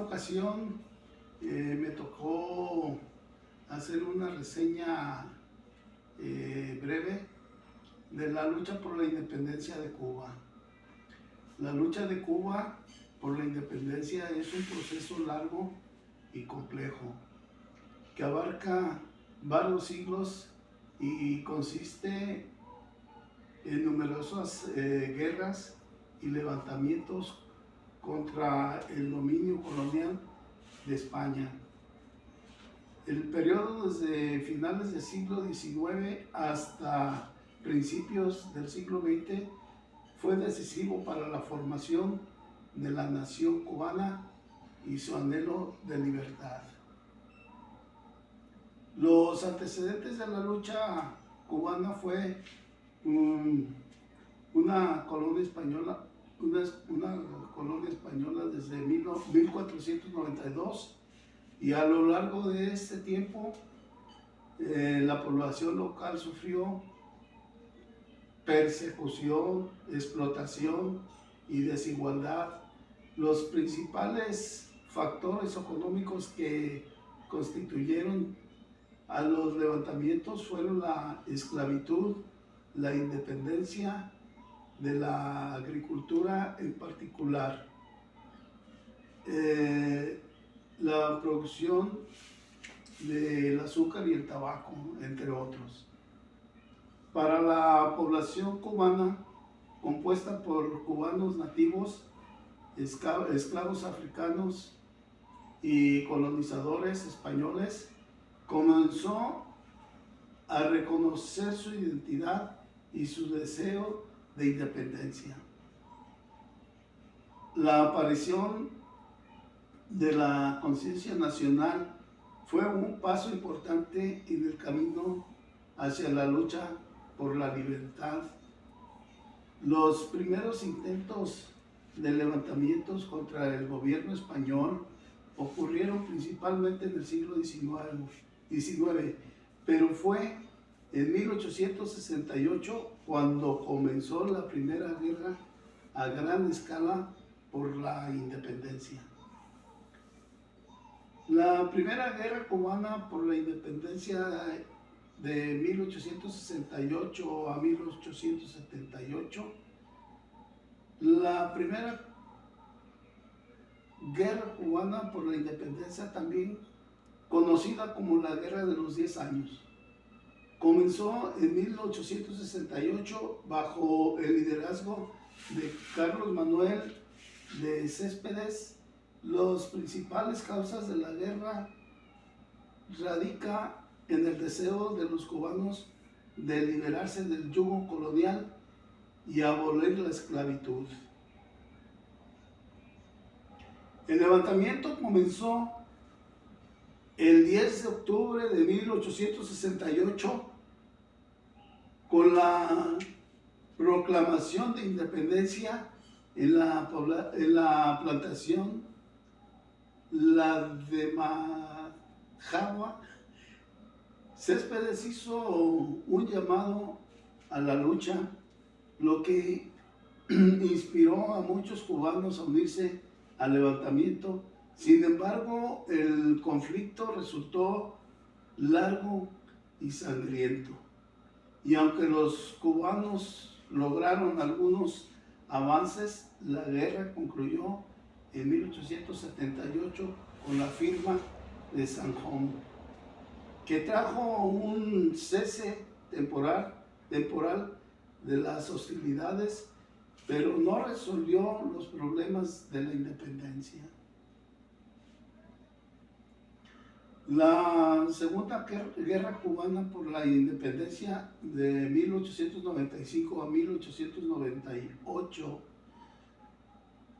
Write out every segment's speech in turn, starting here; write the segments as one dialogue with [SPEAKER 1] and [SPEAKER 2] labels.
[SPEAKER 1] esta ocasión me tocó hacer una reseña breve de la lucha por la independencia de Cuba. La lucha de Cuba por la independencia es un proceso largo y complejo que abarca varios siglos y consiste en numerosas guerras y levantamientos contra el dominio colonial de España. El periodo desde finales del siglo XIX hasta principios del siglo XX fue decisivo para la formación de la nación cubana y su anhelo de libertad. Los antecedentes de la lucha cubana fue una colonia española, desde 1492, y a lo largo de este tiempo la población local sufrió persecución, explotación y desigualdad. Los principales factores económicos que constituyeron a los levantamientos fueron la esclavitud, la independencia de la agricultura en particular, la producción del azúcar y el tabaco, entre otros. Para la población cubana, compuesta por cubanos nativos, esclavos africanos y colonizadores españoles, comenzó a reconocer su identidad y su deseo de independencia. La aparición de la conciencia nacional fue un paso importante en el camino hacia la lucha por la libertad. Los primeros intentos de levantamientos contra el gobierno español ocurrieron principalmente en el siglo XIX, pero fue en 1868 cuando comenzó la primera guerra a gran escala por la independencia. La primera guerra cubana por la independencia de 1868 a 1878, la primera guerra cubana por la independencia, también conocida como la Guerra de los 10 años, comenzó en 1868 bajo el liderazgo de Carlos Manuel de Céspedes. Las principales causas de la guerra radican en el deseo de los cubanos de liberarse del yugo colonial y abolir la esclavitud. El levantamiento comenzó el 10 de octubre de 1868 con la proclamación de independencia en la plantación La de Majagua. Céspedes hizo un llamado a la lucha, lo que inspiró a muchos cubanos a unirse al levantamiento. Sin embargo, el conflicto resultó largo y sangriento, y aunque los cubanos lograron algunos avances, la guerra concluyó en 1878 con la firma de San Juan, que trajo un cese temporal de las hostilidades, pero no resolvió los problemas de la independencia. La Segunda Guerra Cubana por la Independencia de 1895 a 1898,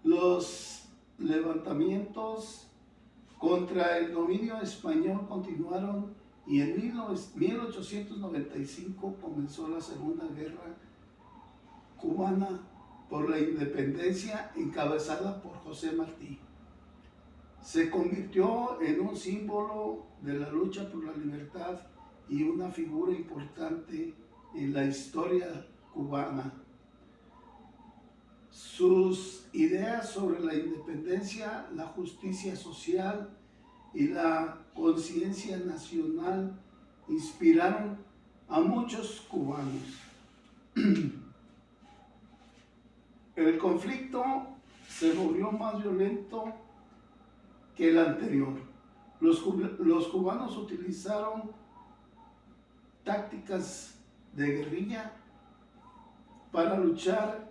[SPEAKER 1] los levantamientos contra el dominio español continuaron, y en 1895 comenzó la Segunda Guerra Cubana por la Independencia, encabezada por José Martí. Se convirtió en un símbolo de la lucha por la libertad y una figura importante en la historia cubana. Sus ideas sobre la independencia, la justicia social y la conciencia nacional inspiraron a muchos cubanos. El conflicto se volvió más violento que el anterior. Los cubanos utilizaron tácticas de guerrilla para luchar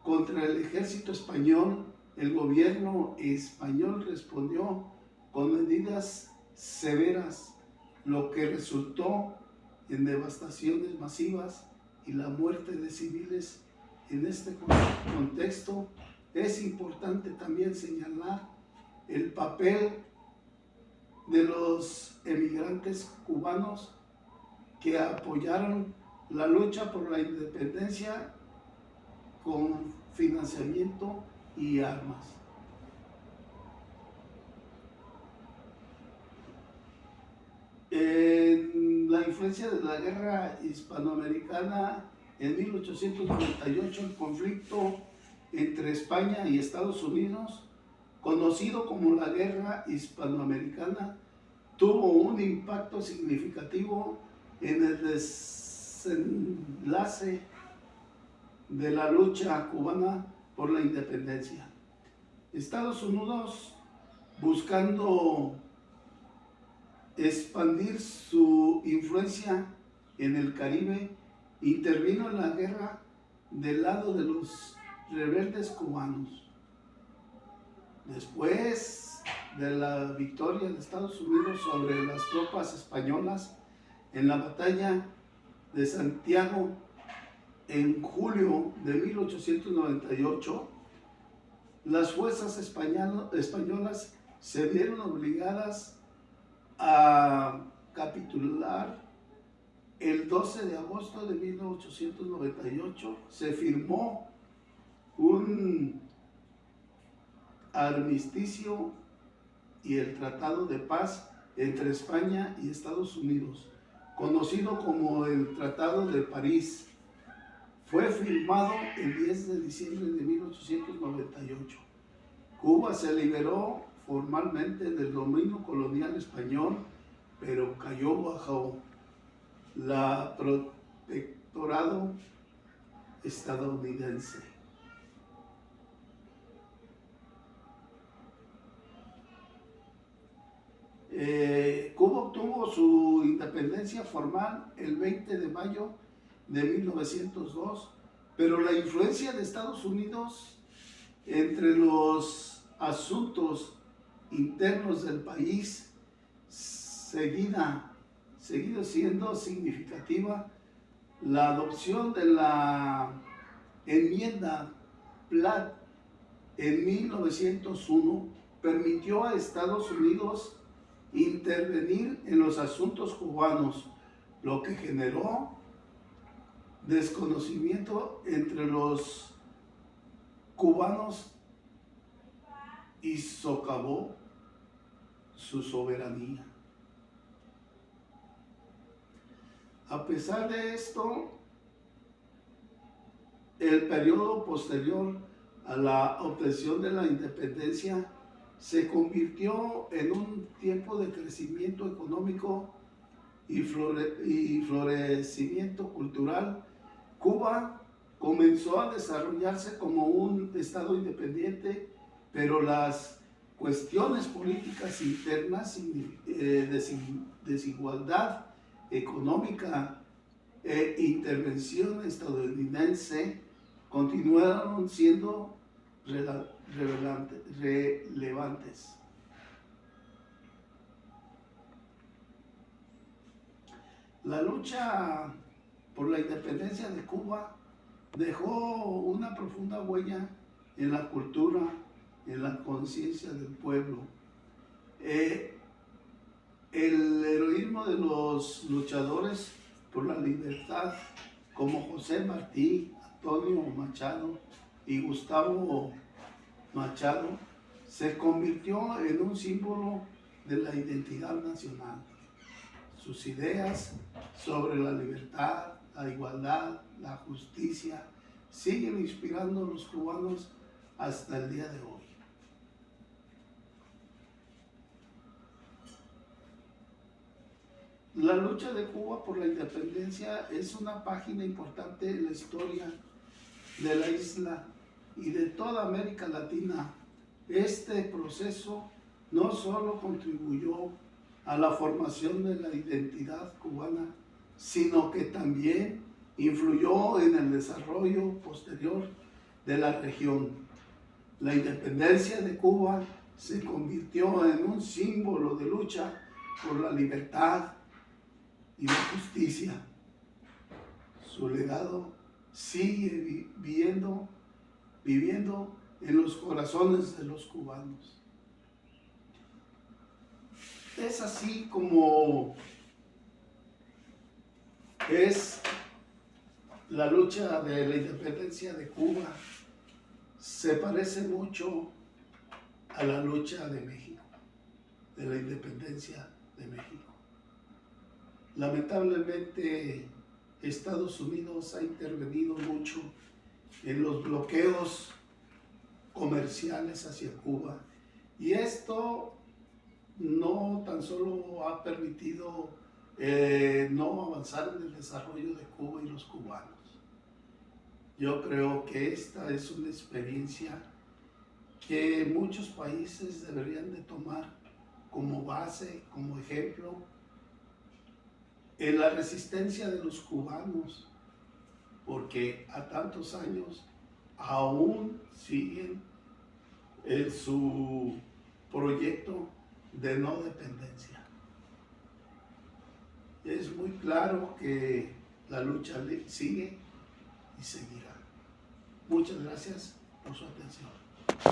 [SPEAKER 1] contra el ejército español. El gobierno español respondió con medidas severas, lo que resultó en devastaciones masivas y la muerte de civiles. En este contexto es importante también señalar el papel de los emigrantes cubanos que apoyaron la lucha por la independencia con financiamiento y armas. En la influencia de la guerra hispanoamericana, en 1898 el conflicto entre España y Estados Unidos, conocido como la Guerra Hispanoamericana, tuvo un impacto significativo en el desenlace de la lucha cubana por la independencia. Estados Unidos, buscando expandir su influencia en el Caribe, intervino en la guerra del lado de los rebeldes cubanos. Después de la victoria de Estados Unidos sobre las tropas españolas en la batalla de Santiago en julio de 1898, las fuerzas españolas se vieron obligadas a capitular. El 12 de agosto de 1898 se firmó un armisticio y el Tratado de Paz entre España y Estados Unidos, conocido como el Tratado de París. Fue firmado el 10 de diciembre de 1898. Cuba se liberó formalmente del dominio colonial español, pero cayó bajo la protectorado estadounidense. Cuba obtuvo su independencia formal el 20 de mayo de 1902, pero la influencia de Estados Unidos entre los asuntos internos del país seguido siendo significativa. La adopción de la enmienda Platt en 1901 permitió a Estados Unidos intervenir en los asuntos cubanos, lo que generó desconocimiento entre los cubanos y socavó su soberanía. A pesar de esto, el periodo posterior a la obtención de la independencia se convirtió en un tiempo de crecimiento económico y florecimiento cultural. Cuba comenzó a desarrollarse como un estado independiente, pero las cuestiones políticas internas, desigualdad económica e intervención estadounidense continuaron siendo relevantes. La lucha por la independencia de Cuba dejó una profunda huella en la cultura, en la conciencia del pueblo. El heroísmo de los luchadores por la libertad, como José Martí, Antonio Machado y Gustavo Machado, se convirtió en un símbolo de la identidad nacional. Sus ideas sobre la libertad, la igualdad, la justicia siguen inspirando a los cubanos hasta el día de hoy. La lucha de Cuba por la independencia es una página importante en la historia de la isla y de toda América Latina. Este proceso no solo contribuyó a la formación de la identidad cubana, sino que también influyó en el desarrollo posterior de la región. La independencia de Cuba se convirtió en un símbolo de lucha por la libertad y la justicia. Su legado sigue viviendo en los corazones de los cubanos. Es así como es la lucha de la independencia de Cuba. Se parece mucho a la lucha de México, de la independencia de México. Lamentablemente, Estados Unidos ha intervenido mucho en los bloqueos comerciales hacia Cuba, y esto no tan solo ha permitido no avanzar en el desarrollo de Cuba y los cubanos. Yo creo que esta es una experiencia que muchos países deberían de tomar como base, como ejemplo, en la resistencia de los cubanos, porque a tantos años aún siguen en su proyecto de no dependencia. Es muy claro que la lucha sigue y seguirá. Muchas gracias por su atención.